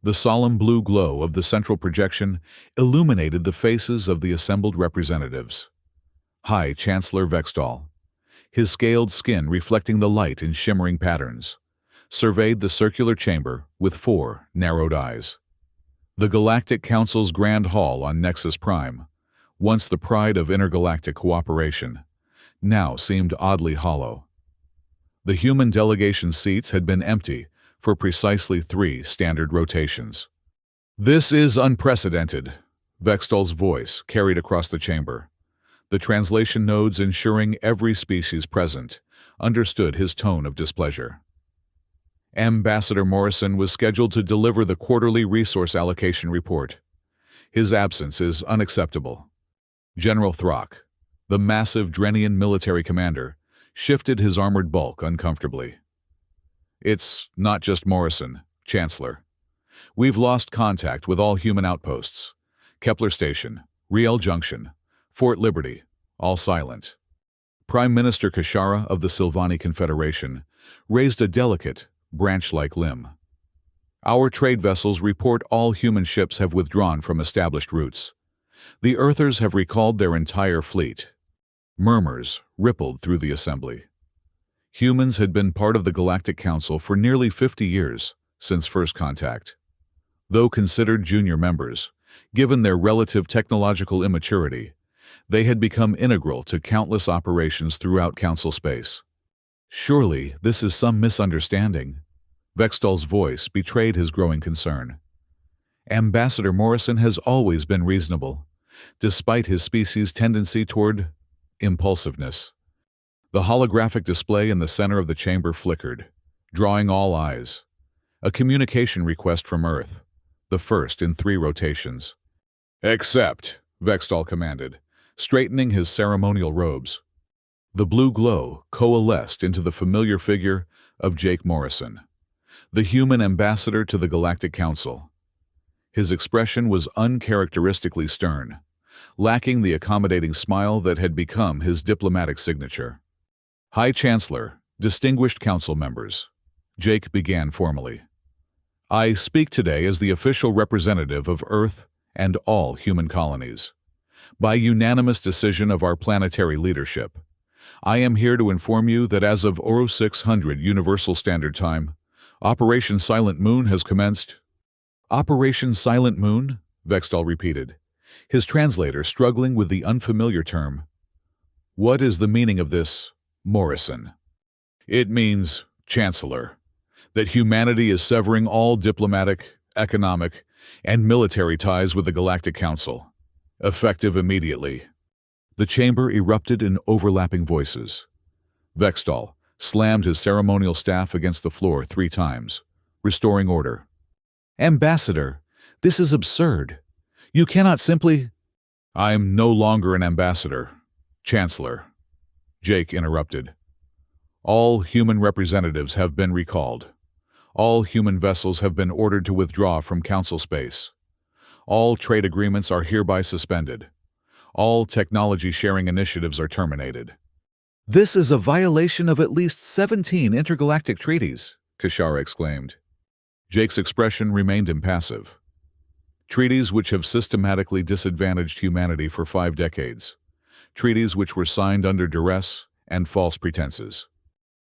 The solemn blue glow of the central projection illuminated the faces of the assembled representatives. High Chancellor Vextall, his scaled skin reflecting the light in shimmering patterns, surveyed the circular chamber with four narrowed eyes. The Galactic Council's Grand Hall on Nexus Prime, once the pride of intergalactic cooperation, now seemed oddly hollow. The human delegation seats had been empty for precisely 3 standard rotations. "This is unprecedented," Vextall's voice carried across the chamber. The translation nodes ensuring every species present understood his tone of displeasure. Ambassador Morrison was scheduled to deliver the quarterly resource allocation report. His absence is unacceptable. General Throck, the massive Drenian military commander, shifted his armored bulk uncomfortably. "It's not just Morrison, Chancellor. We've lost contact with all human outposts. Kepler Station, Riel Junction, Fort Liberty, all silent." Prime Minister Kashara of the Silvani Confederation raised a delicate, branch-like limb. "Our trade vessels report all human ships have withdrawn from established routes. The Earthers have recalled their entire fleet." Murmurs rippled through the assembly. Humans had been part of the Galactic Council for nearly 50 years, since first contact. Though considered junior members, given their relative technological immaturity, they had become integral to countless operations throughout Council space. "Surely this is some misunderstanding." Vextall's voice betrayed his growing concern. "Ambassador Morrison has always been reasonable, despite his species' tendency toward impulsiveness." The holographic display in the center of the chamber flickered, drawing all eyes. A communication request from Earth, the first in 3 rotations. "Accept," Vextall commanded, straightening his ceremonial robes. The blue glow coalesced into the familiar figure of Jake Morrison, the human ambassador to the Galactic Council. His expression was uncharacteristically stern, lacking the accommodating smile that had become his diplomatic signature. "High Chancellor, distinguished council members," Jake began formally. "I speak today as the official representative of Earth and all human colonies. By unanimous decision of our planetary leadership, I am here to inform you that as of Oro 600 Universal Standard Time, Operation Silent Moon has commenced." "Operation Silent Moon?" Vextall repeated, his translator struggling with the unfamiliar term. "What is the meaning of this, Morrison?" "It means, Chancellor, that humanity is severing all diplomatic, economic, and military ties with the Galactic Council, effective immediately." The chamber erupted in overlapping voices. Vextall slammed his ceremonial staff against the floor 3 times, restoring order. "Ambassador, this is absurd. You cannot simply—" "I'm no longer an ambassador, Chancellor," Jake interrupted. "All human representatives have been recalled. All human vessels have been ordered to withdraw from Council space. All trade agreements are hereby suspended. All technology-sharing initiatives are terminated." "This is a violation of at least 17 intergalactic treaties," Kashara exclaimed. Jake's expression remained impassive. "Treaties which have systematically disadvantaged humanity for 5 decades. Treaties which were signed under duress and false pretenses."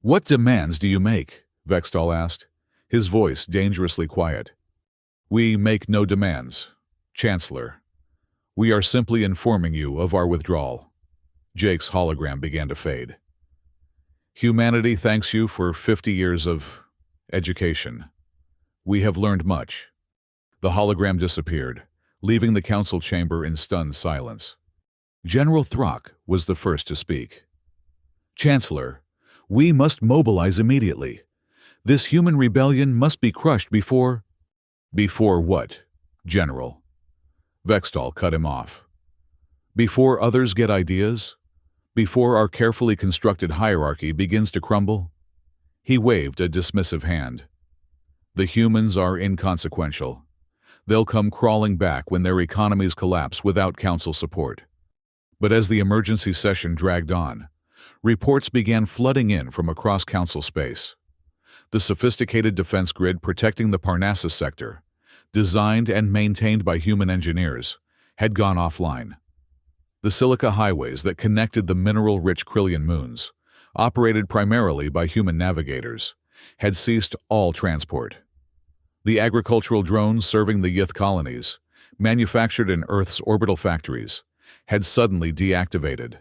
"What demands do you make?" Vextall asked, his voice dangerously quiet. "We make no demands, Chancellor. We are simply informing you of our withdrawal." Jake's hologram began to fade. "Humanity thanks you for 50 years of education. We have learned much." The hologram disappeared, leaving the council chamber in stunned silence. General Throck was the first to speak. "Chancellor, we must mobilize immediately. This human rebellion must be crushed before—" "Before what, General?" Vextall cut him off. "Before others get ideas? Before our carefully constructed hierarchy begins to crumble?" He waved a dismissive hand. "The humans are inconsequential. They'll come crawling back when their economies collapse without council support." But as the emergency session dragged on, reports began flooding in from across council space. The sophisticated defense grid protecting the Parnassus sector, designed and maintained by human engineers, had gone offline. The silica highways that connected the mineral-rich Krillian moons, operated primarily by human navigators, had ceased all transport. The agricultural drones serving the Yith colonies, manufactured in Earth's orbital factories, had suddenly deactivated.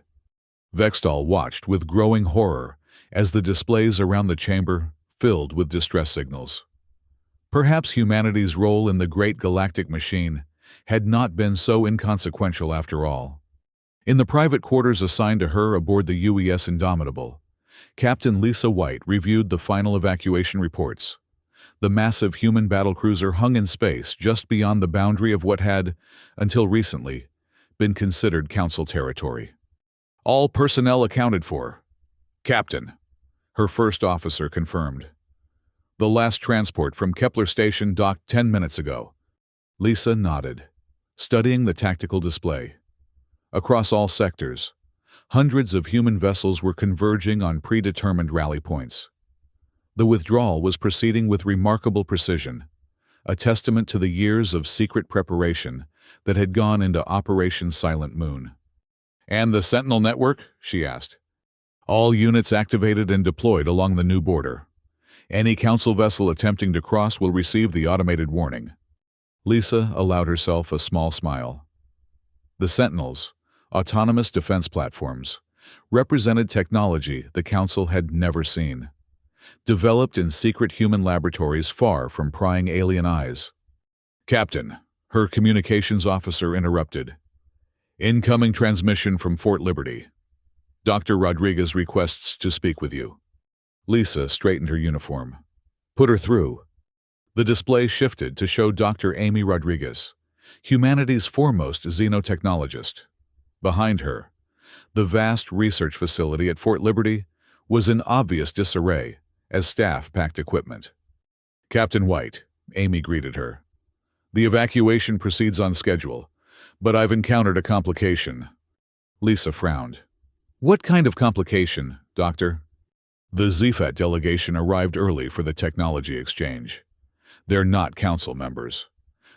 Vextall watched with growing horror as the displays around the chamber filled with distress signals. Perhaps humanity's role in the great galactic machine had not been so inconsequential after all. In the private quarters assigned to her aboard the UES Indomitable, Captain Lisa White reviewed the final evacuation reports. The massive human battlecruiser hung in space just beyond the boundary of what had, until recently, been considered Council territory. All personnel accounted for. Captain, her first officer confirmed. The last transport from Kepler Station docked 10 minutes ago. Lisa nodded, studying the tactical display. Across all sectors, hundreds of human vessels were converging on predetermined rally points. The withdrawal was proceeding with remarkable precision, a testament to the years of secret preparation that had gone into Operation Silent Moon. "And the Sentinel network?" she asked. "All units activated and deployed along the new border. Any Council vessel attempting to cross will receive the automated warning." Lisa allowed herself a small smile. The Sentinels, autonomous defense platforms, represented technology the Council had never seen, developed in secret human laboratories far from prying alien eyes. "Captain," her communications officer interrupted. "Incoming transmission from Fort Liberty. Dr. Rodriguez requests to speak with you." Lisa straightened her uniform. "Put her through." The display shifted to show Dr. Amy Rodriguez, humanity's foremost xenotechnologist. Behind her, the vast research facility at Fort Liberty was in obvious disarray as staff packed equipment. "Captain White," Amy greeted her. "The evacuation proceeds on schedule, but I've encountered a complication." Lisa frowned. "What kind of complication, Doctor?" "The ZFAT delegation arrived early for the technology exchange. They're not Council members.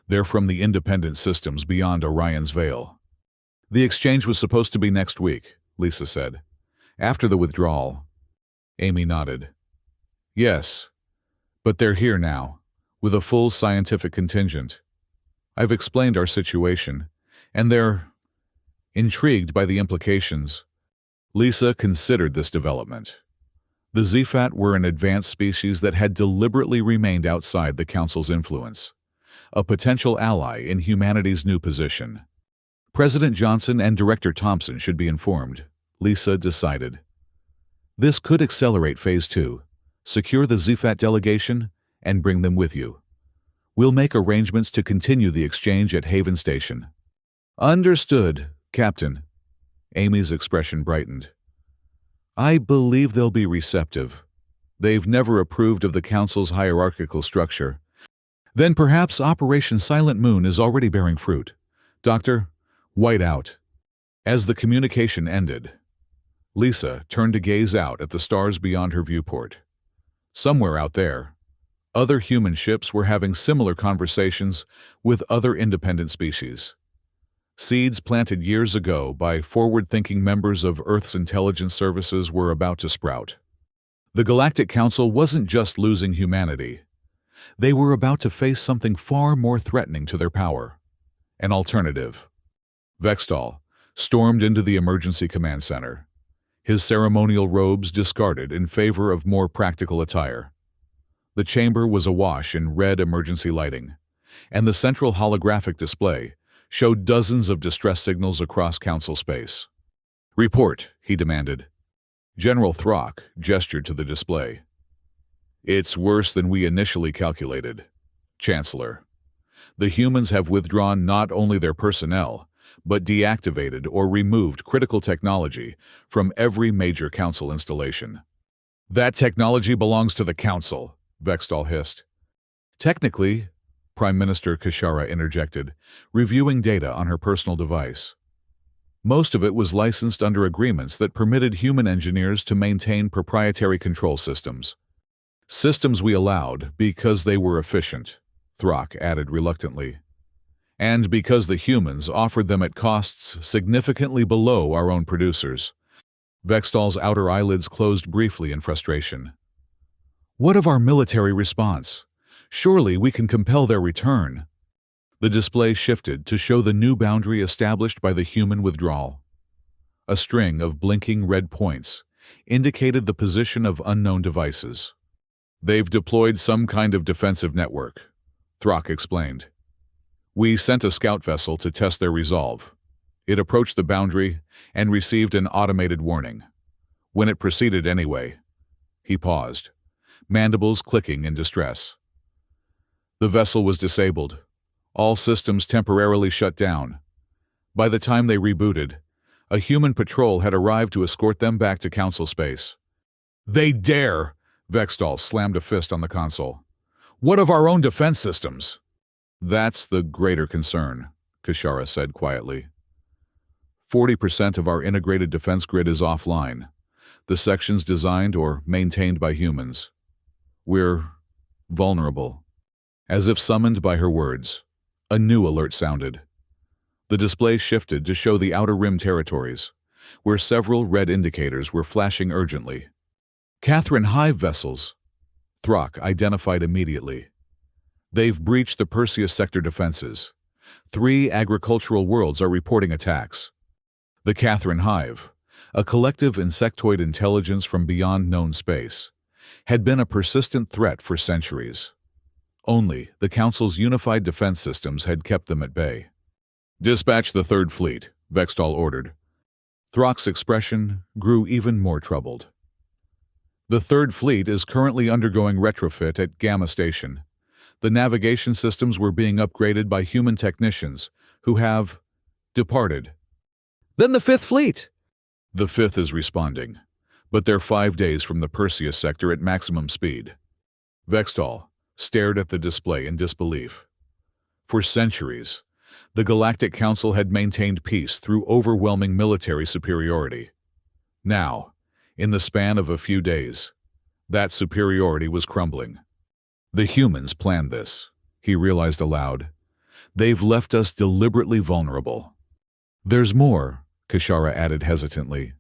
They're from the independent systems beyond Orion's Veil." "The exchange was supposed to be next week," Lisa said. "After the withdrawal." Amy nodded. "Yes, but they're here now, with a full scientific contingent. I've explained our situation, and they're intrigued by the implications." Lisa considered this development. The ZFAT were an advanced species that had deliberately remained outside the Council's influence, a potential ally in humanity's new position. President Johnson and Director Thompson should be informed, Lisa decided. This could accelerate Phase 2, secure the ZFAT delegation, and bring them with you. We'll make arrangements to continue the exchange at Haven Station. "Understood, Captain." Amy's expression brightened. "I believe they'll be receptive. They've never approved of the Council's hierarchical structure. Then perhaps Operation Silent Moon is already bearing fruit. Doctor, White out." As the communication ended, Lisa turned to gaze out at the stars beyond her viewport. Somewhere out there, other human ships were having similar conversations with other independent species. Seeds planted years ago by forward-thinking members of Earth's intelligence services were about to sprout. The Galactic Council wasn't just losing humanity. They were about to face something far more threatening to their power. An alternative. Vextall stormed into the emergency command center, his ceremonial robes discarded in favor of more practical attire. The chamber was awash in red emergency lighting, and the central holographic display showed dozens of distress signals across Council space. "Report," he demanded. General Throck gestured to the display. "It's worse than we initially calculated, Chancellor. The humans have withdrawn not only their personnel, but deactivated or removed critical technology from every major Council installation." "That technology belongs to the Council," Vextall hissed. "Technically," Prime Minister Kashara interjected, reviewing data on her personal device. "Most of it was licensed under agreements that permitted human engineers to maintain proprietary control systems. Systems we allowed because they were efficient," Throck added reluctantly. And because the humans offered them at costs significantly below our own producers. Vextal's outer eyelids closed briefly in frustration. What of our military response? Surely we can compel their return. The display shifted to show the new boundary established by the human withdrawal. A string of blinking red points indicated the position of unknown devices. They've deployed some kind of defensive network, Throck explained. We sent a scout vessel to test their resolve. It approached the boundary and received an automated warning. When it proceeded anyway, he paused, mandibles clicking in distress. The vessel was disabled. All systems temporarily shut down. By the time they rebooted, a human patrol had arrived to escort them back to Council space. They dare! Vextal slammed a fist on the console. What of our own defense systems? That's the greater concern, Kishara said quietly. 40% of our integrated defense grid is offline, the sections designed or maintained by humans. We're vulnerable. As if summoned by her words, a new alert sounded. The display shifted to show the Outer Rim territories, where several red indicators were flashing urgently. Catherine Hive vessels, Throck identified immediately. They've breached the Perseus sector defenses. 3 agricultural worlds are reporting attacks. The Catherine Hive, a collective insectoid intelligence from beyond known space, had been a persistent threat for centuries. Only the Council's unified defense systems had kept them at bay. Dispatch the Third Fleet, Vextal ordered. Throck's expression grew even more troubled. The Third Fleet is currently undergoing retrofit at Gamma Station. The navigation systems were being upgraded by human technicians who have departed. Then the Fifth Fleet! The Fifth is responding, but they're 5 days from the Perseus sector at maximum speed. Vextal stared at the display in disbelief. For centuries, the Galactic Council had maintained peace through overwhelming military superiority. Now, in the span of a few days, that superiority was crumbling. The humans planned this, he realized aloud. They've left us deliberately vulnerable. There's more, Kishara added hesitantly.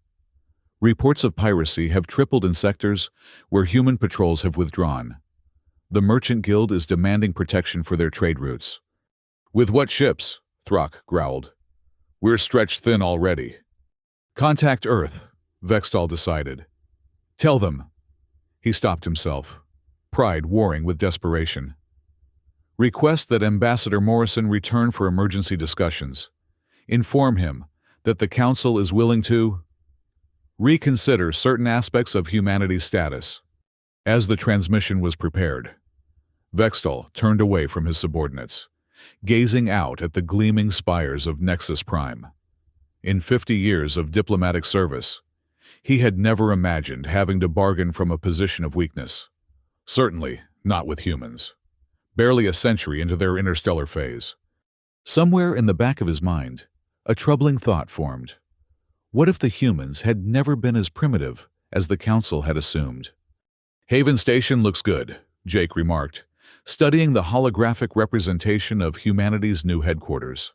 Reports of piracy have tripled in sectors where human patrols have withdrawn. The Merchant Guild is demanding protection for their trade routes. With what ships? Throck growled. We're stretched thin already. Contact Earth, Vextal decided. Tell them. He stopped himself, pride warring with desperation. Request that Ambassador Morrison return for emergency discussions. Inform him that the Council is willing to reconsider certain aspects of humanity's status. As the transmission was prepared, Vextal turned away from his subordinates, gazing out at the gleaming spires of Nexus Prime. In 50 years of diplomatic service, he had never imagined having to bargain from a position of weakness. Certainly not with humans. Barely a century into their interstellar phase. Somewhere in the back of his mind, a troubling thought formed. What if the humans had never been as primitive as the Council had assumed? Haven Station looks good, Jake remarked, studying the holographic representation of humanity's new headquarters.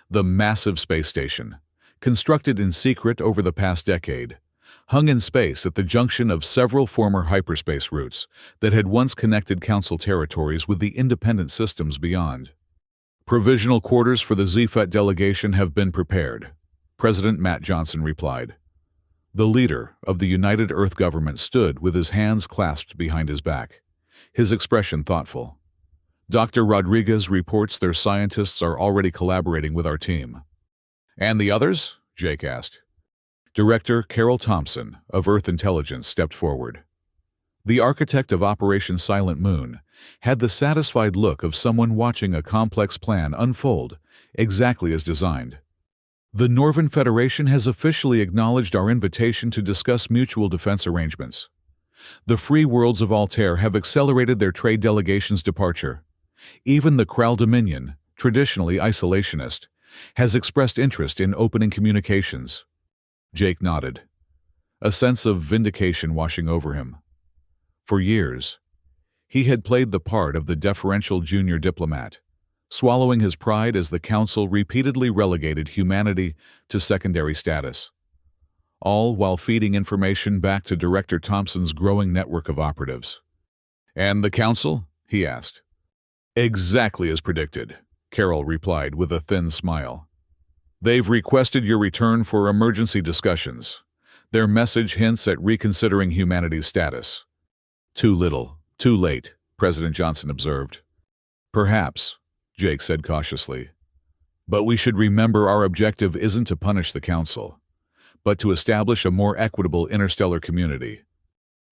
The massive space station, constructed in secret over the past decade, hung in space at the junction of several former hyperspace routes that had once connected Council territories with the independent systems beyond. Provisional quarters for the ZFET delegation have been prepared, President Matt Johnson replied. The leader of the United Earth government stood with his hands clasped behind his back, his expression thoughtful. Dr. Rodriguez reports their scientists are already collaborating with our team. And the others? Jake asked. Director Carol Thompson of Earth Intelligence stepped forward. The architect of Operation Silent Moon had the satisfied look of someone watching a complex plan unfold exactly as designed. The Northern Federation has officially acknowledged our invitation to discuss mutual defense arrangements. The free worlds of Altair have accelerated their trade delegation's departure. Even the Kral Dominion, traditionally isolationist, has expressed interest in opening communications. Jake nodded, a sense of vindication washing over him. For years, He had played the part of the deferential junior diplomat, swallowing his pride as the Council repeatedly relegated humanity to secondary status, all while feeding information back to Director Thompson's growing network of operatives. "And the Council?" he asked. "Exactly as predicted," Carroll replied with a thin smile. "They've requested your return for emergency discussions. Their message hints at reconsidering humanity's status." "Too little, too late," President Johnson observed. "Perhaps," Jake said cautiously. "But we should remember our objective isn't to punish the Council, but to establish a more equitable interstellar community."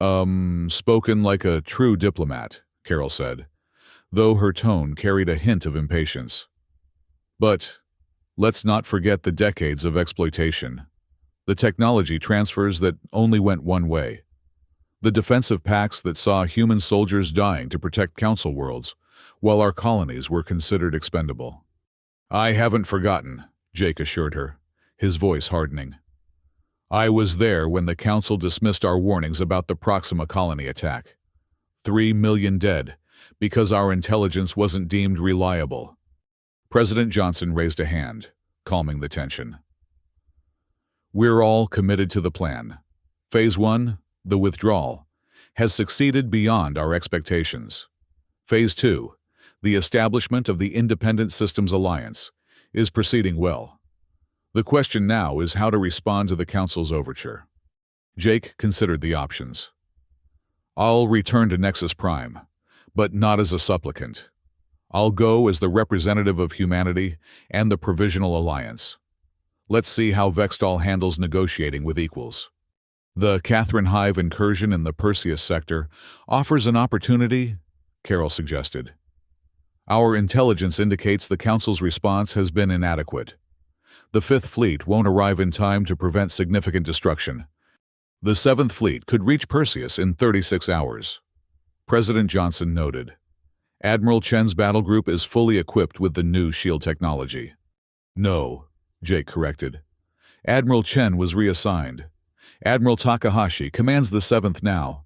Spoken like a true diplomat," Carroll said, though her tone carried a hint of impatience. "But let's not forget the decades of exploitation, the technology transfers that only went one way, the defensive pacts that saw human soldiers dying to protect Council worlds, while our colonies were considered expendable." "I haven't forgotten," Jake assured her, his voice hardening. "I was there when the Council dismissed our warnings about the Proxima colony attack. 3 million dead, because our intelligence wasn't deemed reliable." President Johnson raised a hand, calming the tension. "We're all committed to the plan. Phase 1, the withdrawal, has succeeded beyond our expectations. Phase 2, the establishment of the Independent Systems Alliance, is proceeding well. The question now is how to respond to the Council's overture." Jake considered the options. "I'll return to Nexus Prime, but not as a supplicant. I'll go as the representative of humanity and the Provisional Alliance. Let's see how Vextol handles negotiating with equals." "The Catherine Hive incursion in the Perseus sector offers an opportunity," Carroll suggested. "Our intelligence indicates the Council's response has been inadequate. The Fifth Fleet won't arrive in time to prevent significant destruction. The Seventh Fleet could reach Perseus in 36 hours. President Johnson noted. "Admiral Chen's battle group is fully equipped with the new shield technology." "No," Jake corrected. "Admiral Chen was reassigned. Admiral Takahashi commands the Seventh now."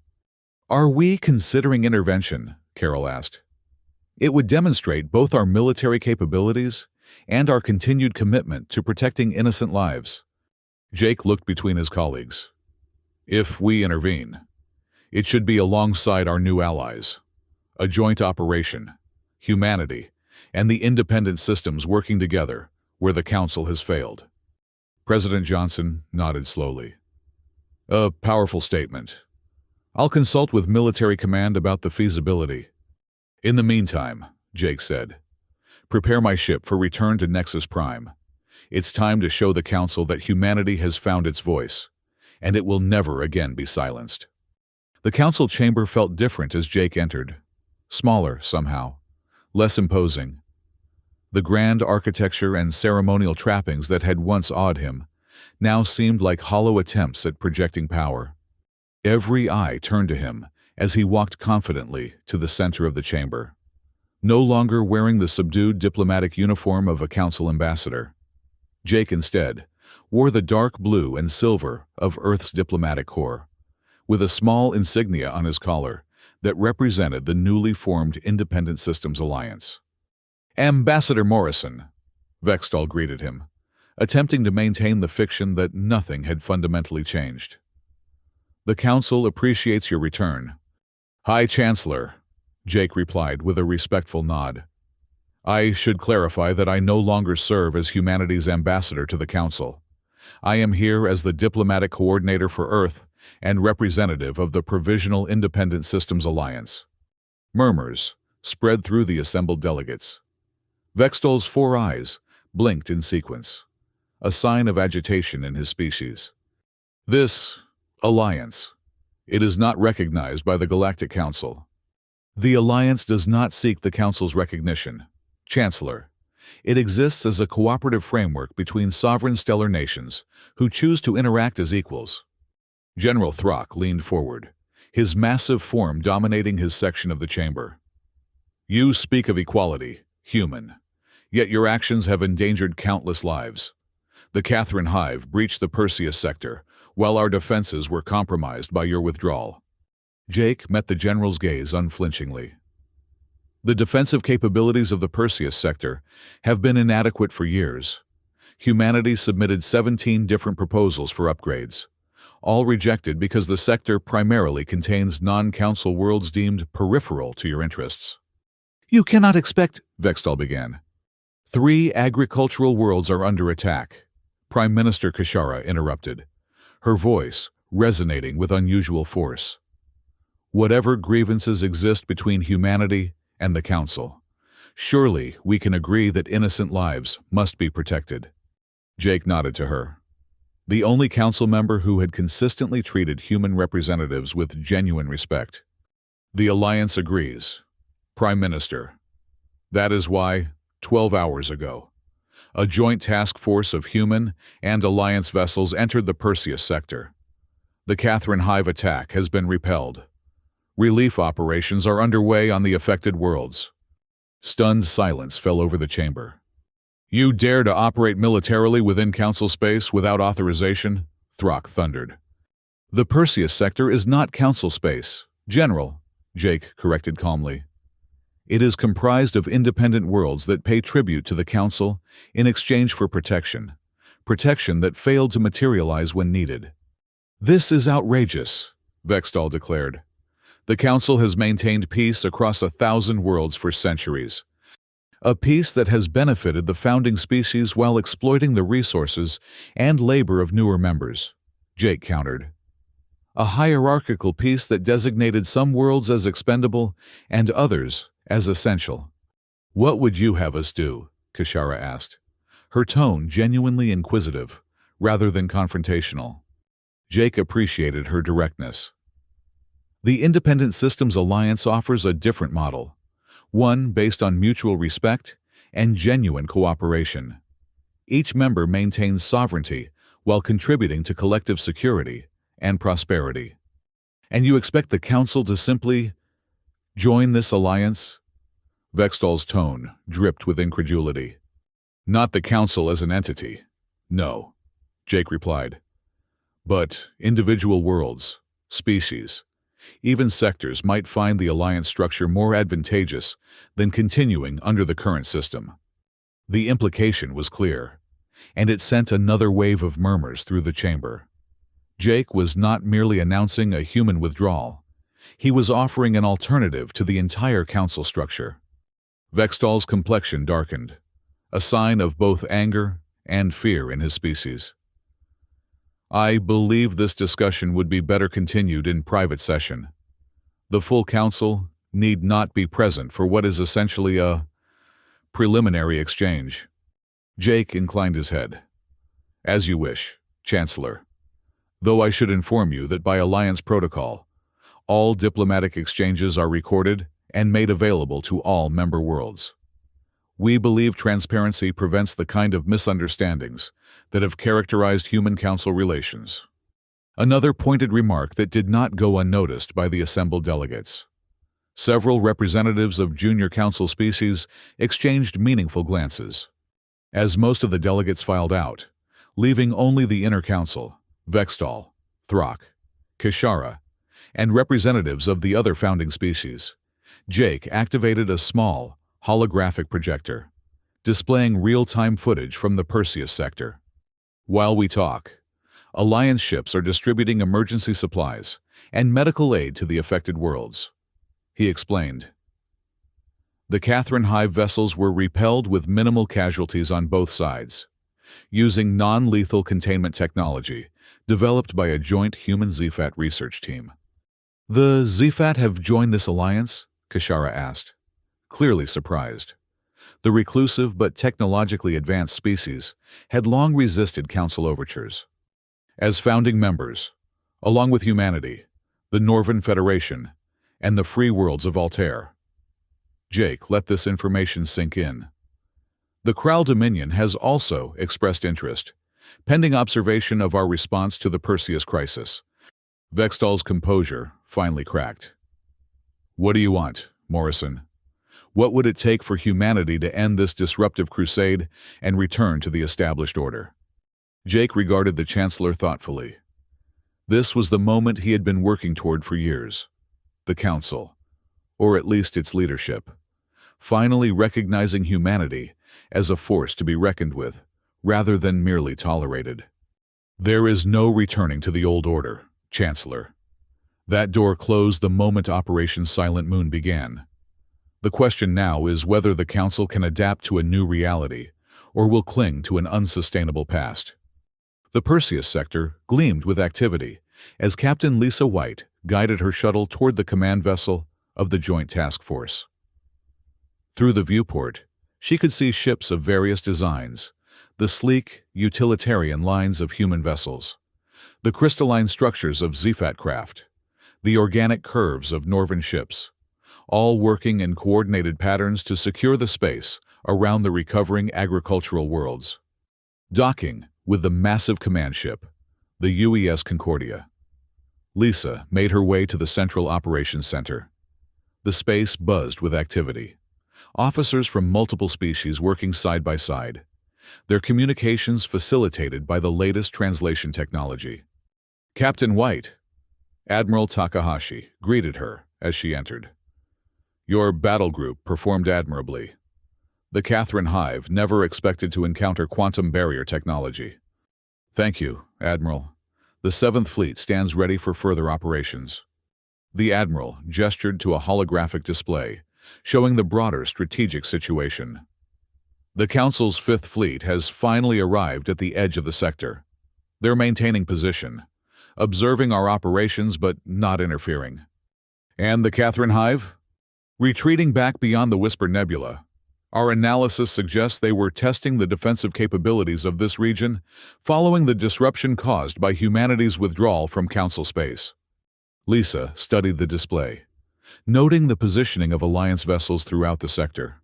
"Are we considering intervention?" Carroll asked. "It would demonstrate both our military capabilities and our continued commitment to protecting innocent lives." Jake looked between his colleagues. "If we intervene, it should be alongside our new allies. A joint operation, humanity, and the independent systems working together where the Council has failed." President Johnson nodded slowly. "A powerful statement. I'll consult with military command about the feasibility. In the meantime," Jake said, "prepare my ship for return to Nexus Prime. It's time to show the Council that humanity has found its voice, and it will never again be silenced." The Council chamber felt different as Jake entered. Smaller, somehow. Less imposing. The grand architecture and ceremonial trappings that had once awed him now seemed like hollow attempts at projecting power. Every eye turned to him as he walked confidently to the center of the chamber, no longer wearing the subdued diplomatic uniform of a Council ambassador. Jake, instead, wore the dark blue and silver of Earth's diplomatic corps, with a small insignia on his collar that represented the newly formed Independent Systems Alliance. "Ambassador Morrison," Vextol greeted him, attempting to maintain the fiction that nothing had fundamentally changed. "The Council appreciates your return." "High Chancellor," Jake replied with a respectful nod. "I should clarify that I no longer serve as humanity's ambassador to the Council. I am here as the diplomatic coordinator for Earth and representative of the Provisional Independent Systems Alliance." Murmurs spread through the assembled delegates. Vextol's 4 eyes blinked in sequence, a sign of agitation in his species. "This alliance, it is not recognized by the Galactic Council." "The alliance does not seek the Council's recognition, Chancellor. It exists as a cooperative framework between sovereign stellar nations who choose to interact as equals." General Throck leaned forward, his massive form dominating his section of the chamber. "You speak of equality, human, yet your actions have endangered countless lives. The Catherine Hive breached the Perseus sector, while our defenses were compromised by your withdrawal. Jake met the general's gaze unflinchingly. The defensive capabilities of the Perseus sector have been inadequate for years. Humanity submitted 17 different proposals for upgrades, all rejected because the sector primarily contains non-council worlds deemed peripheral to your interests. You cannot expect, Vextal began. 3 agricultural worlds are under attack, Prime Minister Kishara interrupted, her voice resonating with unusual force. Whatever grievances exist between humanity and the Council, surely we can agree that innocent lives must be protected. Jake nodded to her. The only council member who had consistently treated human representatives with genuine respect. The Alliance agrees. Prime Minister. That is why, 12 hours ago, a joint task force of human and Alliance vessels entered the Perseus sector. The Catherine Hive attack has been repelled. Relief operations are underway on the affected worlds. Stunned silence fell over the chamber. You dare to operate militarily within Council space without authorization? Throck thundered. The Perseus sector is not Council space, General, Jake corrected calmly. It is comprised of independent worlds that pay tribute to the Council in exchange for protection that failed to materialize when needed. This is outrageous, Vextal declared. The Council has maintained peace across 1,000 worlds for centuries. A peace that has benefited the founding species while exploiting the resources and labor of newer members, Jake countered. A hierarchical peace that designated some worlds as expendable and others as essential. What would you have us do? Kishara asked, her tone genuinely inquisitive, rather than confrontational. Jake appreciated her directness. The Independent Systems Alliance offers a different model, one based on mutual respect and genuine cooperation. Each member maintains sovereignty while contributing to collective security and prosperity. And you expect the Council to simply join this alliance? Vextal's tone dripped with incredulity. Not the Council as an entity. No, Jake replied. But individual worlds, species, even sectors might find the alliance structure more advantageous than continuing under the current system. The implication was clear, and it sent another wave of murmurs through the chamber. Jake was not merely announcing a human withdrawal. He was offering an alternative to the entire council structure. Vextal's complexion darkened, a sign of both anger and fear in his species. I believe this discussion would be better continued in private session. The full council need not be present for what is essentially a preliminary exchange. Jake inclined his head. As you wish, Chancellor. Though I should inform you that by Alliance protocol, all diplomatic exchanges are recorded and made available to all member worlds. We believe transparency prevents the kind of misunderstandings that have characterized human council relations. Another pointed remark that did not go unnoticed by the assembled delegates. Several representatives of junior council species exchanged meaningful glances. As most of the delegates filed out, leaving only the inner council, Vextal, Throck, Kishara, and representatives of the other founding species, Jake activated a small, holographic projector, displaying real-time footage from the Perseus sector. While we talk, Alliance ships are distributing emergency supplies and medical aid to the affected worlds, he explained. The Catherine Hive vessels were repelled with minimal casualties on both sides, using non-lethal containment technology developed by a joint human ZFAT research team. The ZFAT have joined this alliance? Kishara asked, clearly surprised. The reclusive but technologically advanced species had long resisted council overtures. As founding members, along with humanity, the Northern Federation, and the free worlds of Altair. Jake let this information sink in. The Kral Dominion has also expressed interest, pending observation of our response to the Perseus crisis. Vextal's composure finally cracked. What do you want, Morrison? What would it take for humanity to end this disruptive crusade and return to the established order? Jake regarded the Chancellor thoughtfully. This was the moment he had been working toward for years. the Council, or at least its leadership, finally recognizing humanity as a force to be reckoned with, rather than merely tolerated. There is no returning to the old order, Chancellor. That door closed the moment Operation Silent Moon began. The question now is whether the Council can adapt to a new reality, or will cling to an unsustainable past. The Perseus sector gleamed with activity as Captain Lisa White guided her shuttle toward the command vessel of the Joint Task Force. Through the viewport, she could see ships of various designs, the sleek, utilitarian lines of human vessels, the crystalline structures of Zephat craft, the organic curves of Northern ships, all working in coordinated patterns to secure the space around the recovering agricultural worlds. Docking with the massive command ship, the UES Concordia, Lisa made her way to the Central Operations Center. The space buzzed with activity. Officers from multiple species working side by side, their communications facilitated by the latest translation technology. Captain White, Admiral Takahashi, greeted her as she entered. Your battle group performed admirably. The Catherine Hive never expected to encounter quantum barrier technology. Thank you, Admiral. The 7th Fleet stands ready for further operations. The Admiral gestured to a holographic display, showing the broader strategic situation. The Council's 5th Fleet has finally arrived at the edge of the sector. They're maintaining position, observing our operations but not interfering. And the Catherine Hive? Retreating back beyond the Whisper Nebula. Our analysis suggests they were testing the defensive capabilities of this region following the disruption caused by humanity's withdrawal from Council space. Lisa studied the display, noting the positioning of Alliance vessels throughout the sector.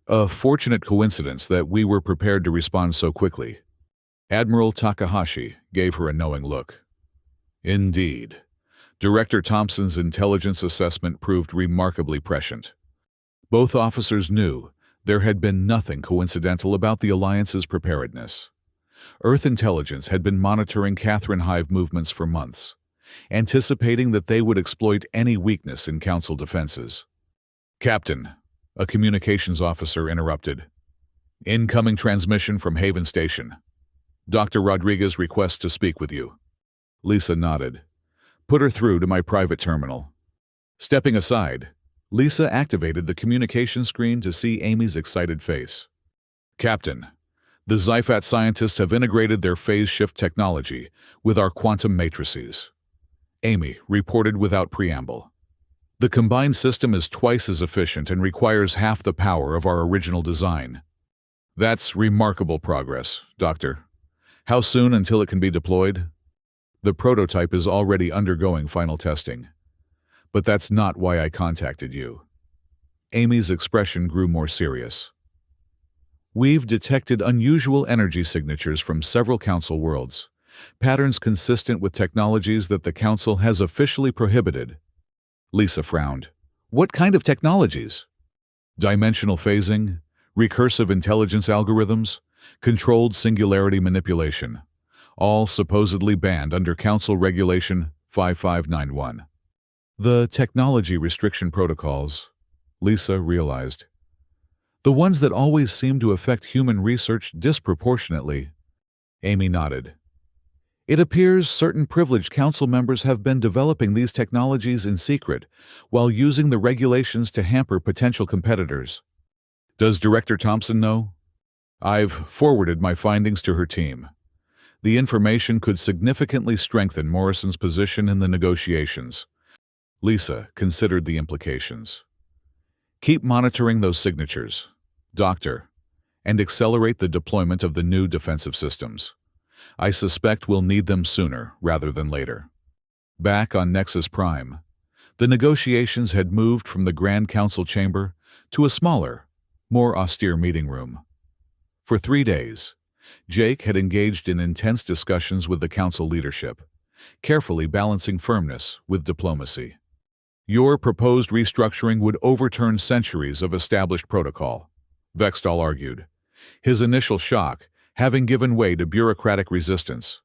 A fortunate coincidence that we were prepared to respond so quickly. Admiral Takahashi gave her a knowing look. Indeed. Director Thompson's intelligence assessment proved remarkably prescient. Both officers knew there had been nothing coincidental about the Alliance's preparedness. Earth intelligence had been monitoring Catherine Hive movements for months, anticipating that they would exploit any weakness in Council defenses. Captain, a communications officer interrupted. Incoming transmission from Haven Station. Dr. Rodriguez requests to speak with you. Lisa nodded. Put her through to my private terminal. Stepping aside, Lisa activated the communication screen to see Amy's excited face. Captain, the Zephat scientists have integrated their phase shift technology with our quantum matrices. Amy reported without preamble. The combined system is twice as efficient and requires half the power of our original design. That's remarkable progress, Doctor. How soon until it can be deployed? The prototype is already undergoing final testing. But that's not why I contacted you. Amy's expression grew more serious. We've detected unusual energy signatures from several Council worlds, patterns consistent with technologies that the Council has officially prohibited. Lisa frowned. What kind of technologies? Dimensional phasing, recursive intelligence algorithms, controlled singularity manipulation, all supposedly banned under Council Regulation 5591. The technology restriction protocols, Lisa realized. The ones that always seem to affect human research disproportionately. Amy nodded. It appears certain privileged Council members have been developing these technologies in secret while using the regulations to hamper potential competitors. Does Director Thompson know? I've forwarded my findings to her team. The information could significantly strengthen Morrison's position in the negotiations. Lisa considered the implications. Keep monitoring those signatures, Doctor, and accelerate the deployment of the new defensive systems. I suspect we'll need them sooner rather than later. Back on Nexus Prime, the negotiations had moved from the Grand Council chamber to a smaller, more austere meeting room. For 3 days, Jake had engaged in intense discussions with the Council leadership, carefully balancing firmness with diplomacy. Your proposed restructuring would overturn centuries of established protocol, Vextall argued, his initial shock having given way to bureaucratic resistance.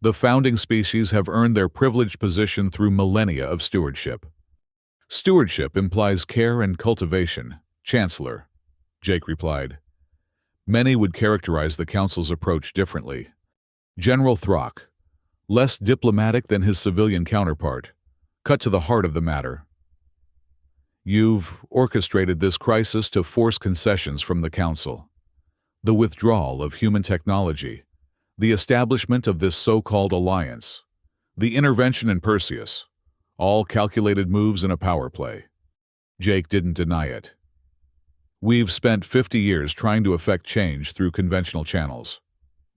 The founding species have earned their privileged position through millennia of stewardship. Stewardship implies care and cultivation, Chancellor, Jake replied. Many would characterize the Council's approach differently. General Throck, less diplomatic than his civilian counterpart, cut to the heart of the matter. You've orchestrated this crisis to force concessions from the Council. The withdrawal of human technology, the establishment of this so-called alliance, the intervention in Perseus, all calculated moves in a power play. Jake didn't deny it. We've spent 50 years trying to effect change through conventional channels.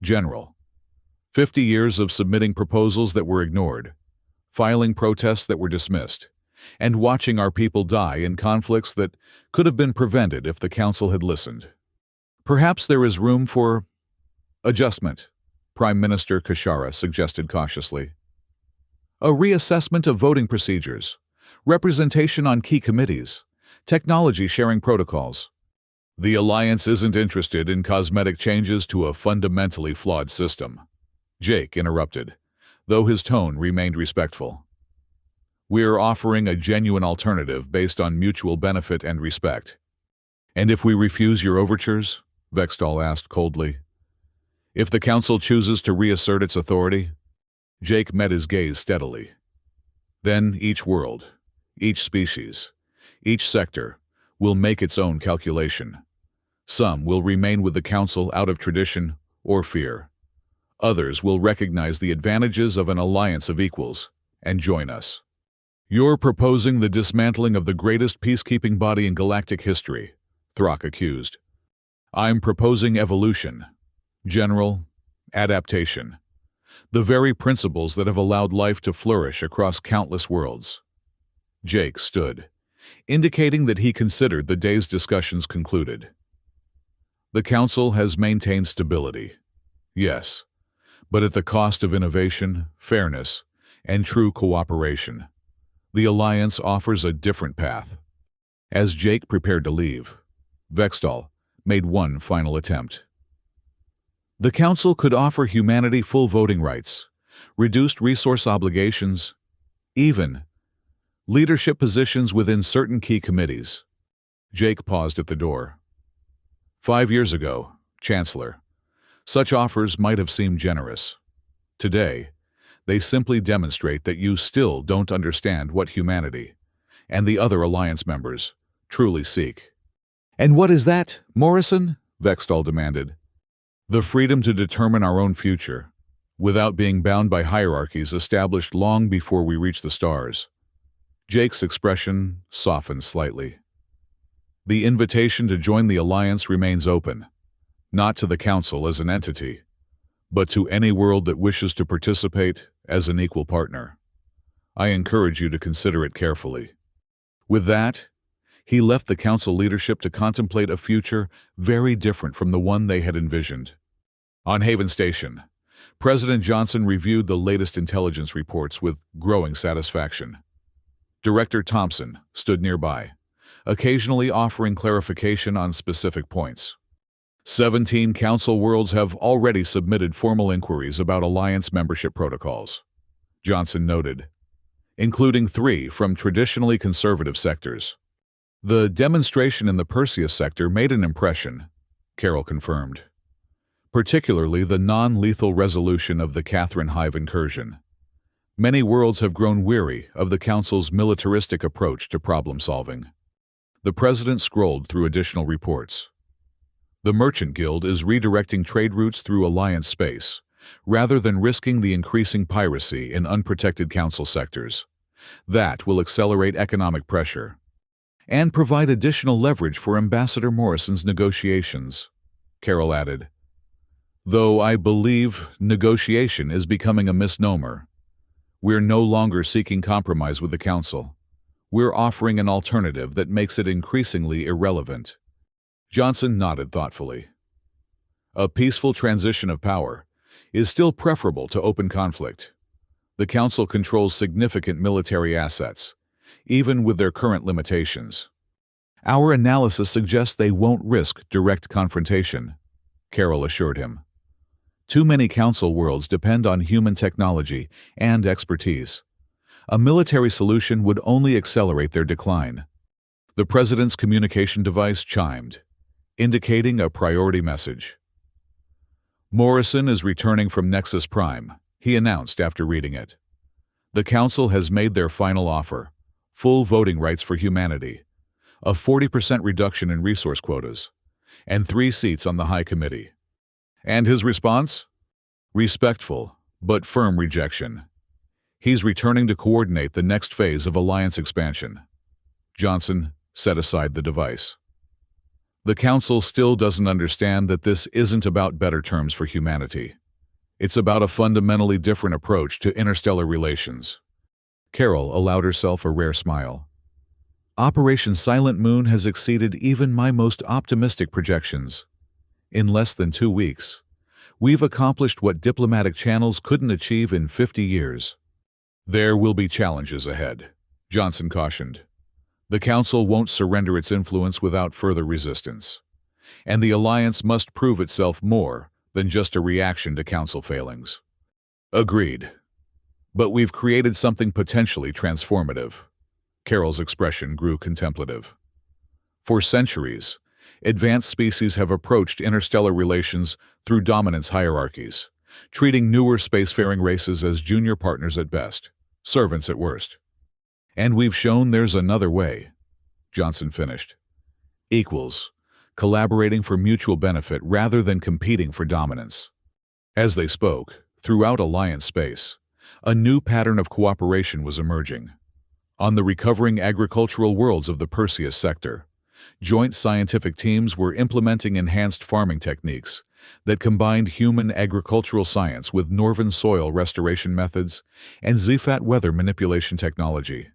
General, 50 years of submitting proposals that were ignored, filing protests that were dismissed, and watching our people die in conflicts that could have been prevented if the Council had listened. Perhaps there is room for adjustment, Prime Minister Kashara suggested cautiously. A reassessment of voting procedures, representation on key committees, technology sharing protocols. The Alliance isn't interested in cosmetic changes to a fundamentally flawed system, Jake interrupted, though his tone remained respectful. We're offering a genuine alternative based on mutual benefit and respect. And if we refuse your overtures? Vextall asked coldly. If the Council chooses to reassert its authority? Jake met his gaze steadily. Then each world, each species, each sector will make its own calculation. Some will remain with the Council out of tradition or fear. Others will recognize the advantages of an alliance of equals and join us. You're proposing the dismantling of the greatest peacekeeping body in galactic history, Throck accused. I'm proposing evolution, general adaptation, the very principles that have allowed life to flourish across countless worlds. Jake stood, indicating that he considered the day's discussions concluded. The Council has maintained stability, yes, but at the cost of innovation, fairness, and true cooperation. The Alliance offers a different path. As Jake prepared to leave, Vextall made one final attempt. The Council could offer humanity full voting rights, reduced resource obligations, even leadership positions within certain key committees. Jake paused at the door. 5 years ago, Chancellor, such offers might have seemed generous. Today, they simply demonstrate that you still don't understand what humanity, and the other Alliance members, truly seek. And what is that, Morrison? Vextall demanded. The freedom to determine our own future, without being bound by hierarchies established long before we reach the stars. Jake's expression softened slightly. The invitation to join the Alliance remains open, not to the Council as an entity, but to any world that wishes to participate as an equal partner. I encourage you to consider it carefully. With that, he left the Council leadership to contemplate a future very different from the one they had envisioned. On Haven Station, President Johnson reviewed the latest intelligence reports with growing satisfaction. Director Thompson stood nearby, occasionally offering clarification on specific points. 17 Council worlds have already submitted formal inquiries about Alliance membership protocols, Johnson noted, including 3 from traditionally conservative sectors. The demonstration in the Perseus sector made an impression, Carroll confirmed, particularly the non-lethal resolution of the Catherine Hive incursion. Many worlds have grown weary of the Council's militaristic approach to problem-solving. The President scrolled through additional reports. The Merchant Guild is redirecting trade routes through Alliance space, rather than risking the increasing piracy in unprotected Council sectors. That will accelerate economic pressure and provide additional leverage for Ambassador Morrison's negotiations, Carroll added. Though I believe negotiation is becoming a misnomer. We're no longer seeking compromise with the Council. We're offering an alternative that makes it increasingly irrelevant. Johnson nodded thoughtfully. A peaceful transition of power is still preferable to open conflict. The Council controls significant military assets, even with their current limitations. Our analysis suggests they won't risk direct confrontation, Carroll assured him. Too many council worlds depend on human technology and expertise. A military solution would only accelerate their decline. The president's communication device chimed, indicating a priority message. Morrison is returning from Nexus Prime, he announced after reading it. The council has made their final offer: full voting rights for humanity, a 40% reduction in resource quotas, and 3 seats on the High Committee. And his response? Respectful, but firm rejection. He's returning to coordinate the next phase of alliance expansion. Johnson set aside the device. The council still doesn't understand that this isn't about better terms for humanity. It's about a fundamentally different approach to interstellar relations. Carol allowed herself a rare smile. Operation Silent Moon has exceeded even my most optimistic projections. In less than 2 weeks, we've accomplished what diplomatic channels couldn't achieve in 50 years. There will be challenges ahead, Johnson cautioned. The Council won't surrender its influence without further resistance. And the Alliance must prove itself more than just a reaction to Council failings. Agreed. But we've created something potentially transformative. Carol's expression grew contemplative. For centuries, advanced species have approached interstellar relations through dominance hierarchies, treating newer spacefaring races as junior partners at best, servants at worst. And we've shown there's another way, Johnson finished. Equals, collaborating for mutual benefit rather than competing for dominance. As they spoke, throughout Alliance space, a new pattern of cooperation was emerging. On the recovering agricultural worlds of the Perseus sector, joint scientific teams were implementing enhanced farming techniques that combined human agricultural science with Norvan soil restoration methods and ZFAT weather manipulation technology.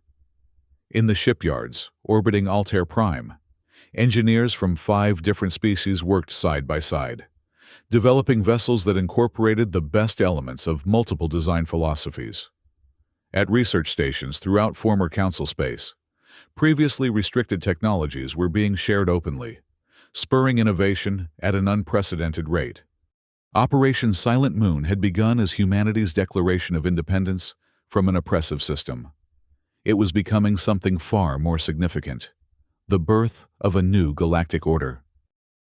In the shipyards orbiting Altair Prime, engineers from 5 different species worked side by side, developing vessels that incorporated the best elements of multiple design philosophies. At research stations throughout former Council space, previously restricted technologies were being shared openly, spurring innovation at an unprecedented rate. Operation Silent Moon had begun as humanity's declaration of independence from an oppressive system. It was becoming something far more significant: the birth of a new galactic order.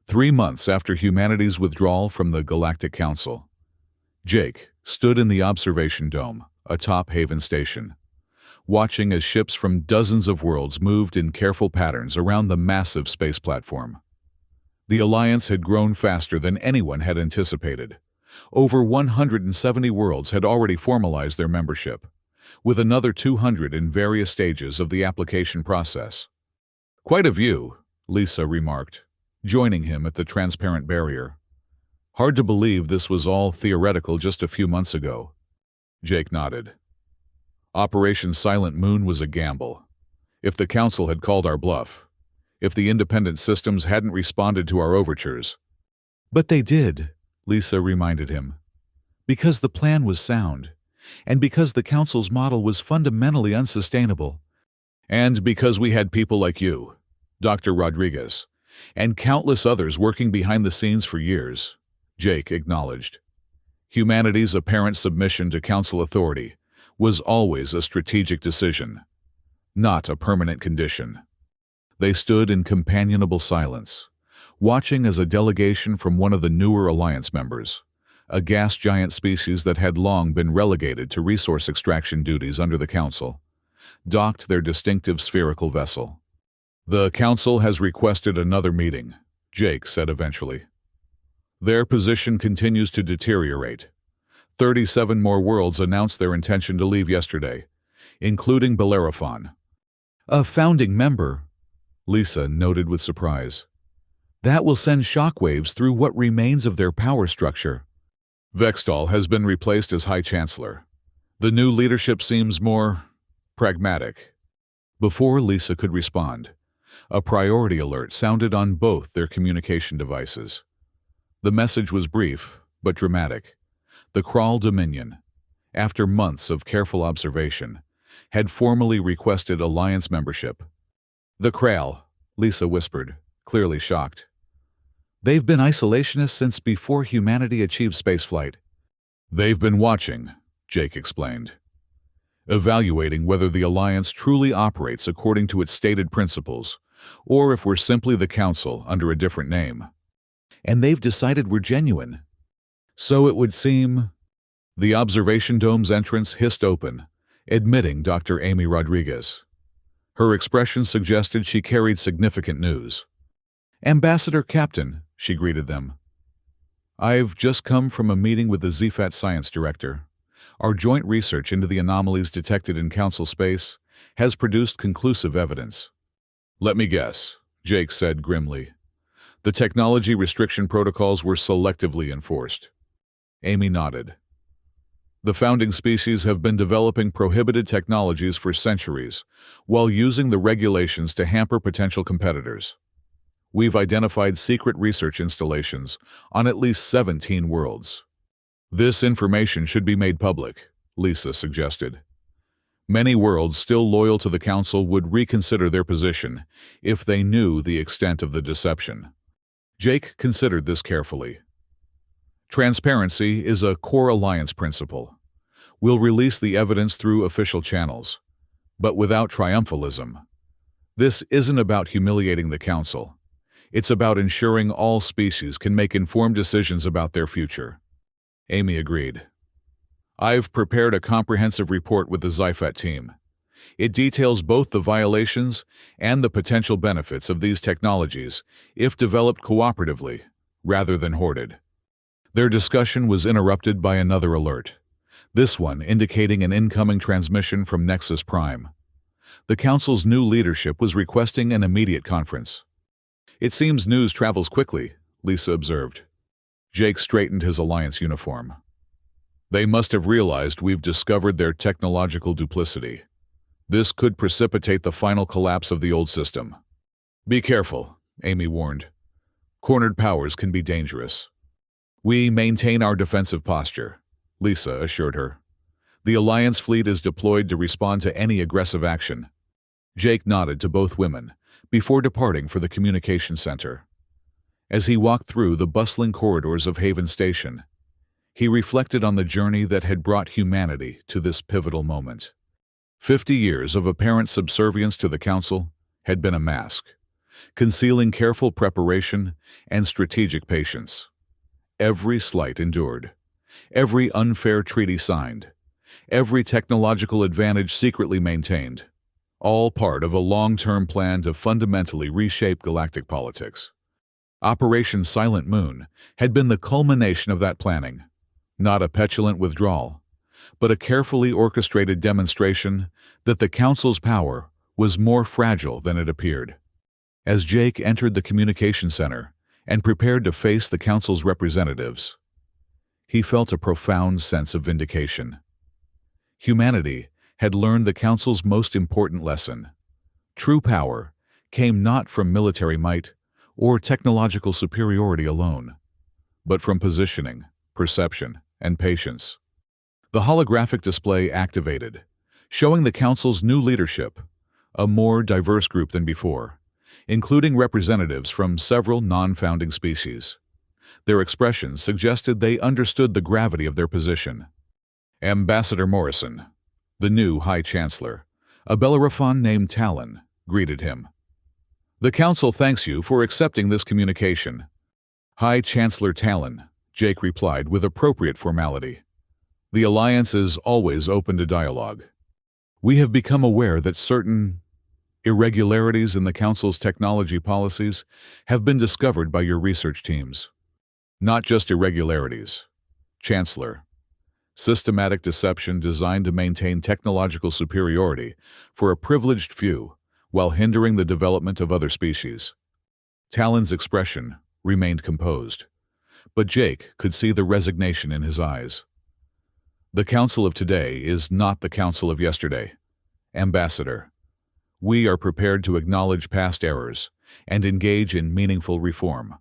3 months after humanity's withdrawal from the Galactic Council, Jake stood in the observation dome atop Haven Station, watching as ships from dozens of worlds moved in careful patterns around the massive space platform. The Alliance had grown faster than anyone had anticipated. Over 170 worlds had already formalized their membership, with another 200 in various stages of the application process. Quite a view, Lisa remarked, joining him at the transparent barrier. Hard to believe this was all theoretical just a few months ago. Jake nodded. Operation Silent Moon was a gamble. If the Council had called our bluff, if the independent systems hadn't responded to our overtures. But they did, Lisa reminded him. Because the plan was sound, and because the Council's model was fundamentally unsustainable. And because we had people like you, Dr. Rodriguez, and countless others working behind the scenes for years, Jake acknowledged. Humanity's apparent submission to Council authority was always a strategic decision, not a permanent condition. They stood in companionable silence, watching as a delegation from one of the newer Alliance members, a gas giant species that had long been relegated to resource extraction duties under the Council, docked their distinctive spherical vessel. The Council has requested another meeting, Jake said eventually. Their position continues to deteriorate. 37 more worlds announced their intention to leave yesterday, including Bellerophon. A founding member, Lisa noted with surprise. That will send shockwaves through what remains of their power structure. Vextall has been replaced as High Chancellor. The new leadership seems more pragmatic. Before Lisa could respond, a priority alert sounded on both their communication devices. The message was brief, but dramatic. The Kral Dominion, after months of careful observation, had formally requested Alliance membership. The Kral, Lisa whispered, clearly shocked. They've been isolationists since before humanity achieved spaceflight. They've been watching, Jake explained, evaluating whether the Alliance truly operates according to its stated principles, or if we're simply the Council under a different name. And they've decided we're genuine. So it would seem. The observation dome's entrance hissed open, admitting Dr. Amy Rodriguez. Her expression suggested she carried significant news. "Ambassador Captain," she greeted them. "I've just come from a meeting with the ZFAT science director. Our joint research into the anomalies detected in Council space has produced conclusive evidence." "Let me guess," Jake said grimly. "The technology restriction protocols were selectively enforced." Amy nodded. "The founding species have been developing prohibited technologies for centuries, while using the regulations to hamper potential competitors. We've identified secret research installations on at least 17 worlds." "This information should be made public," Lisa suggested. "Many worlds still loyal to the Council would reconsider their position if they knew the extent of the deception." Jake considered this carefully. "Transparency is a core Alliance principle. We'll release the evidence through official channels, but without triumphalism. This isn't about humiliating the Council. It's about ensuring all species can make informed decisions about their future." Amy agreed. "I've prepared a comprehensive report with the Sci-Fi team. It details both the violations and the potential benefits of these technologies if developed cooperatively, rather than hoarded." Their discussion was interrupted by another alert, this one indicating an incoming transmission from Nexus Prime. The Council's new leadership was requesting an immediate conference. "It seems news travels quickly," Lisa observed. Jake straightened his Alliance uniform. "They must have realized we've discovered their technological duplicity. This could precipitate the final collapse of the old system." "Be careful," Amy warned. "Cornered powers can be dangerous." "We maintain our defensive posture," Lisa assured her. "The Alliance fleet is deployed to respond to any aggressive action." Jake nodded to both women before departing for the communication center. As he walked through the bustling corridors of Haven Station, he reflected on the journey that had brought humanity to this pivotal moment. 50 years of apparent subservience to the Council had been a mask, concealing careful preparation and strategic patience. Every slight endured, every unfair treaty signed, every technological advantage secretly maintained, all part of a long-term plan to fundamentally reshape galactic politics. Operation Silent Moon had been the culmination of that planning, not a petulant withdrawal, but a carefully orchestrated demonstration that the Council's power was more fragile than it appeared. As Jake entered the communication center and prepared to face the Council's representatives, he felt a profound sense of vindication. Humanity had learned the Council's most important lesson. True power came not from military might or technological superiority alone, but from positioning, perception, and patience. The holographic display activated, showing the Council's new leadership, a more diverse group than before, including representatives from several non-founding species. Their expressions suggested they understood the gravity of their position. Ambassador Morrison, the new High Chancellor, a Bellerophon named Talon, greeted him. "The Council thanks you for accepting this communication." "High Chancellor Talon," Jake replied with appropriate formality. "The Alliance is always open to dialogue. We have become aware that certain irregularities in the Council's technology policies have been discovered by your research teams. Not just irregularities, Chancellor. Systematic deception designed to maintain technological superiority for a privileged few while hindering the development of other species." Talon's expression remained composed, but Jake could see the resignation in his eyes. "The Council of today is not the Council of yesterday, Ambassador. We are prepared to acknowledge past errors and engage in meaningful reform.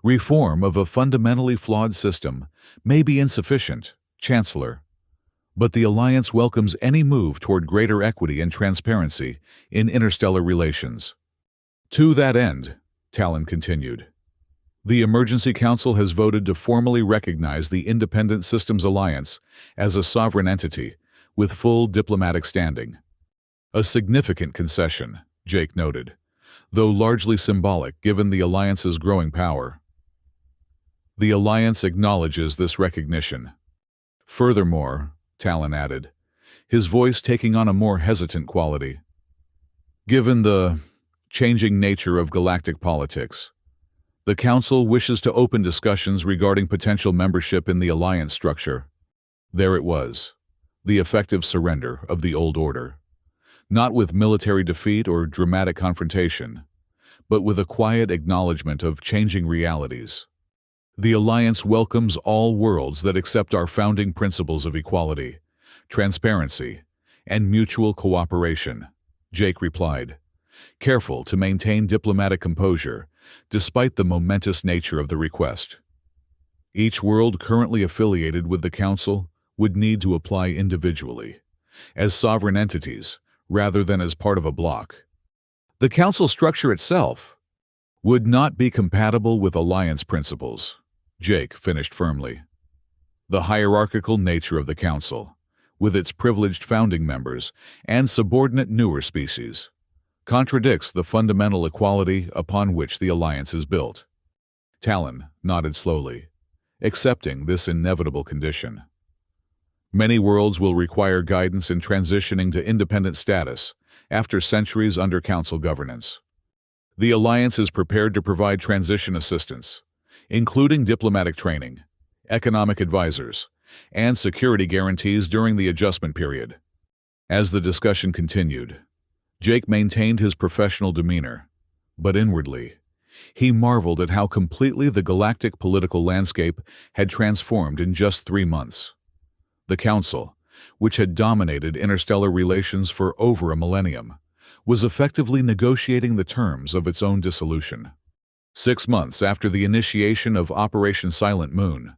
Reform of a fundamentally flawed system may be insufficient, Chancellor, but the Alliance welcomes any move toward greater equity and transparency in interstellar relations." "To that end," Talon continued, The Emergency Council has voted to formally recognize the Independent Systems Alliance as a sovereign entity with full diplomatic standing. A significant concession, Jake noted, though largely symbolic given the alliance's growing power. The alliance acknowledges this recognition. Furthermore, Talon added, his voice taking on a more hesitant quality. Given the changing nature of galactic politics, the Council wishes to open discussions regarding potential membership in the alliance structure. There it was, the effective surrender of the old order. Not with military defeat or dramatic confrontation, but with a quiet acknowledgement of changing realities. The alliance welcomes all worlds that accept our founding principles of equality, transparency, and mutual cooperation, Jake replied, careful to maintain diplomatic composure despite the momentous nature of the request. Each world currently affiliated with the Council would need to apply individually, as sovereign entities, rather than as part of a bloc. The Council structure itself would not be compatible with alliance principles, Jake finished firmly. The hierarchical nature of the Council, with its privileged founding members and subordinate newer species, contradicts the fundamental equality upon which the alliance is built. Talon nodded slowly, accepting this inevitable condition. Many worlds will require guidance in transitioning to independent status after centuries under Council governance. The alliance is prepared to provide transition assistance, including diplomatic training, economic advisors, and security guarantees during the adjustment period. As the discussion continued, Jake maintained his professional demeanor, but inwardly, he marveled at how completely the galactic political landscape had transformed in just 3 months. The Council, which had dominated interstellar relations for over a millennium, was effectively negotiating the terms of its own dissolution. 6 months after the initiation of Operation Silent Moon,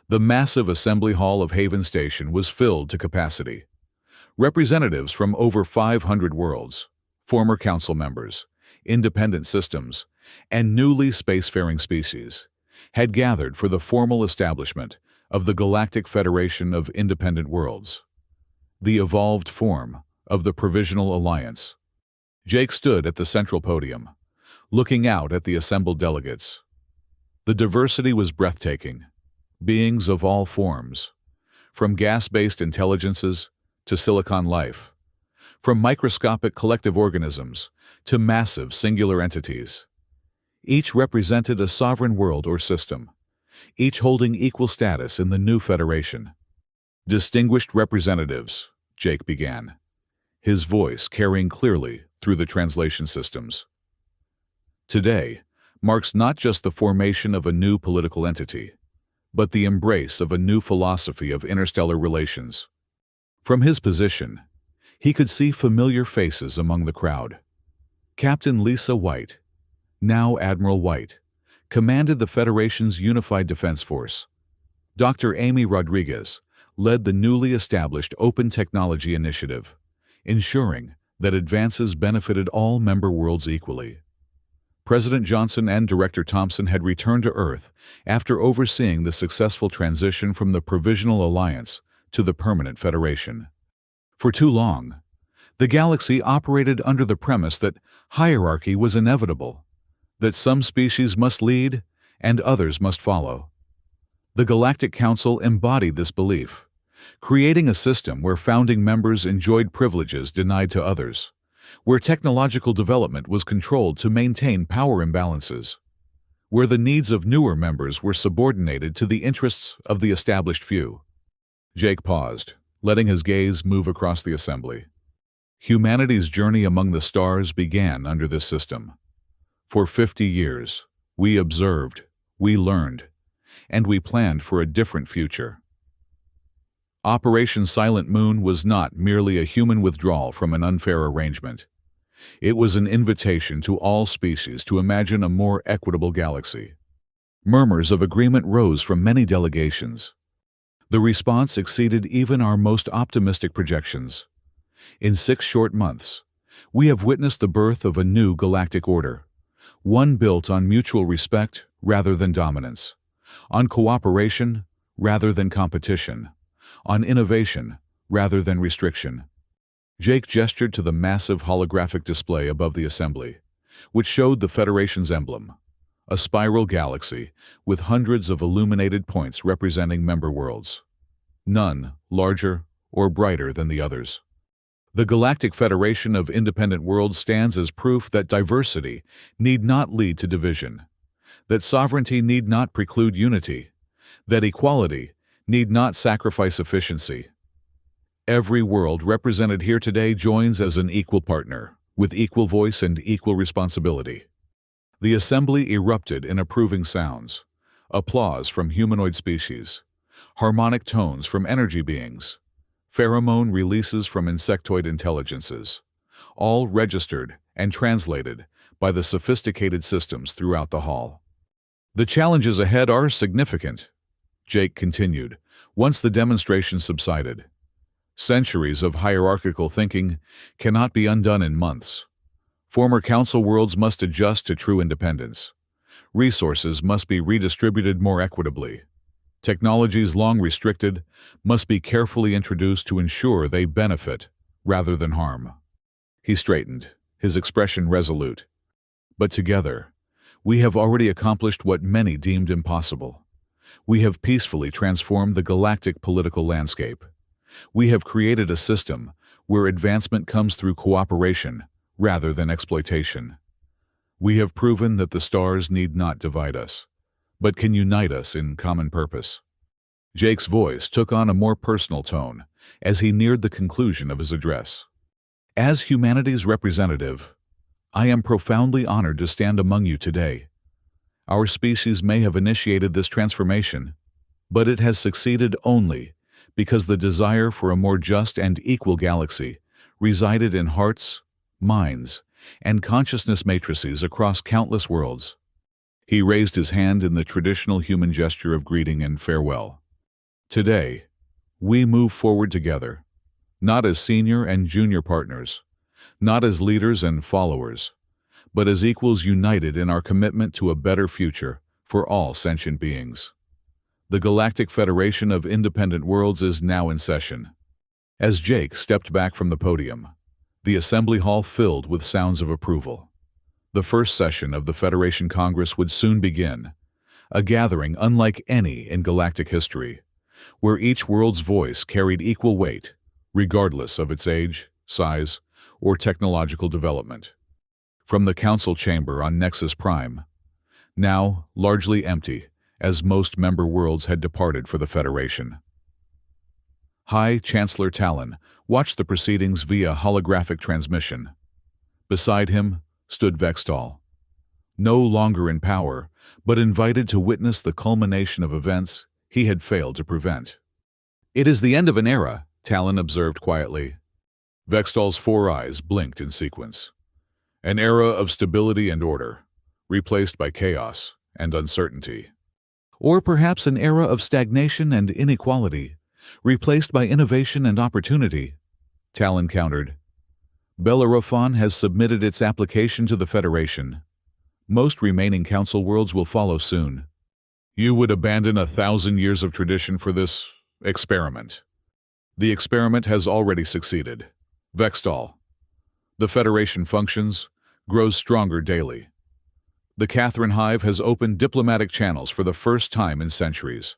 the massive assembly hall of Haven Station was filled to capacity. Representatives from over 500 worlds, former Council members, independent systems, and newly spacefaring species had gathered for the formal establishment of the Galactic Federation of Independent Worlds, the evolved form of the Provisional Alliance. Jake stood at the central podium, looking out at the assembled delegates. The diversity was breathtaking. Beings of all forms, from gas-based intelligences to silicon life, from microscopic collective organisms to massive singular entities. Each represented a sovereign world or system, each holding equal status in the new federation. Distinguished representatives, Jake began, his voice carrying clearly through the translation systems. Today marks not just the formation of a new political entity, but the embrace of a new philosophy of interstellar relations. From his position, he could see familiar faces among the crowd. Captain Lisa White, now Admiral White, commanded the Federation's Unified Defense Force. Dr. Amy Rodriguez led the newly established Open Technology Initiative, ensuring that advances benefited all member worlds equally. President Johnson and Director Thompson had returned to Earth after overseeing the successful transition from the Provisional Alliance to the Permanent Federation. For too long, the galaxy operated under the premise that hierarchy was inevitable, that some species must lead and others must follow. The Galactic Council embodied this belief, creating a system where founding members enjoyed privileges denied to others, where technological development was controlled to maintain power imbalances, where the needs of newer members were subordinated to the interests of the established few. Jake paused, letting his gaze move across the assembly. Humanity's journey among the stars began under this system. For 50 years, we observed, we learned, and we planned for a different future. Operation Silent Moon was not merely a human withdrawal from an unfair arrangement. It was an invitation to all species to imagine a more equitable galaxy. Murmurs of agreement rose from many delegations. The response exceeded even our most optimistic projections. In 6 short months, we have witnessed the birth of a new galactic order, one built on mutual respect, rather than dominance, on cooperation rather than competition, on innovation rather than restriction. Jake gestured to the massive holographic display above the assembly, which showed the Federation's emblem, a spiral galaxy with hundreds of illuminated points representing member worlds, none larger or brighter than the others. The Galactic Federation of Independent Worlds stands as proof that diversity need not lead to division, that sovereignty need not preclude unity, that equality need not sacrifice efficiency. Every world represented here today joins as an equal partner, with equal voice and equal responsibility. The assembly erupted in approving sounds, applause from humanoid species, harmonic tones from energy beings, pheromone releases from insectoid intelligences, all registered and translated by the sophisticated systems throughout the hall. The challenges ahead are significant, Jake continued, once the demonstration subsided. Centuries of hierarchical thinking cannot be undone in months. Former council worlds must adjust to true independence. Resources must be redistributed more equitably. Technologies long restricted must be carefully introduced to ensure they benefit rather than harm. He straightened, his expression resolute. But together, we have already accomplished what many deemed impossible. We have peacefully transformed the galactic political landscape. We have created a system where advancement comes through cooperation rather than exploitation. We have proven that the stars need not divide us, but can unite us in common purpose. Jake's voice took on a more personal tone as he neared the conclusion of his address. As humanity's representative, I am profoundly honored to stand among you today. Our species may have initiated this transformation, but it has succeeded only because the desire for a more just and equal galaxy resided in hearts, minds, and consciousness matrices across countless worlds. He raised his hand in the traditional human gesture of greeting and farewell. Today, we move forward together, not as senior and junior partners, not as leaders and followers, but as equals united in our commitment to a better future for all sentient beings. The Galactic Federation of Independent Worlds is now in session. As Jake stepped back from the podium, the assembly hall filled with sounds of approval. The first session of the Federation Congress would soon begin, a gathering unlike any in galactic history, where each world's voice carried equal weight, regardless of its age, size, or technological development. From the council chamber on Nexus Prime, now largely empty, as most member worlds had departed for the Federation, High Chancellor Talon watched the proceedings via holographic transmission. Beside him stood Vextall, no longer in power, but invited to witness the culmination of events he had failed to prevent. "It is the end of an era," Talon observed quietly. Vextall's four eyes blinked in sequence. "An era of stability and order, replaced by chaos and uncertainty. Or perhaps an era of stagnation and inequality, replaced by innovation and opportunity," Talon countered. "Bellerophon has submitted its application to the Federation. Most remaining council worlds will follow soon." "You would abandon 1,000 years of tradition for this experiment?" "The experiment has already succeeded. Vextall. The Federation functions, grows stronger daily. The Catherine Hive has opened diplomatic channels for the first time in centuries.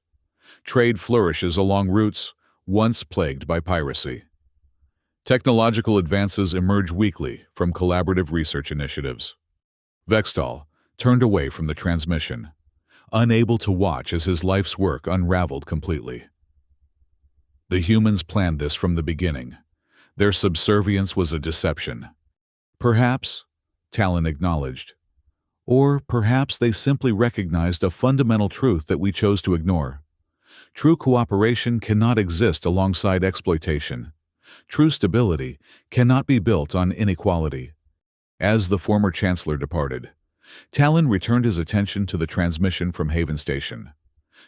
Trade flourishes along routes once plagued by piracy. Technological advances emerge weekly from collaborative research initiatives." Vextall turned away from the transmission, unable to watch as his life's work unraveled completely. "The humans planned this from the beginning. Their subservience was a deception." "Perhaps," Talon acknowledged. "Or perhaps they simply recognized a fundamental truth that we chose to ignore. True cooperation cannot exist alongside exploitation. True stability cannot be built on inequality." As the former Chancellor departed, Talon returned his attention to the transmission from Haven Station.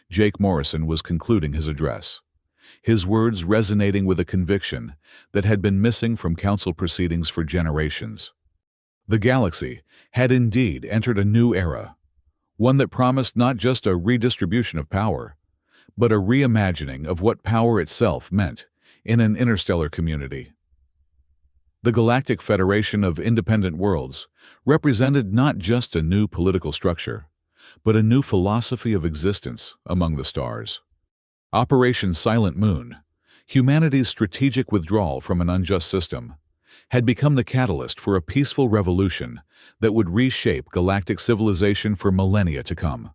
Jake Morrison was concluding his address, his words resonating with a conviction that had been missing from council proceedings for generations. The galaxy had indeed entered a new era, one that promised not just a redistribution of power, but a reimagining of what power itself meant in an interstellar community. The Galactic Federation of Independent Worlds represented not just a new political structure, but a new philosophy of existence among the stars. Operation Silent Moon, humanity's strategic withdrawal from an unjust system, had become the catalyst for a peaceful revolution that would reshape galactic civilization for millennia to come.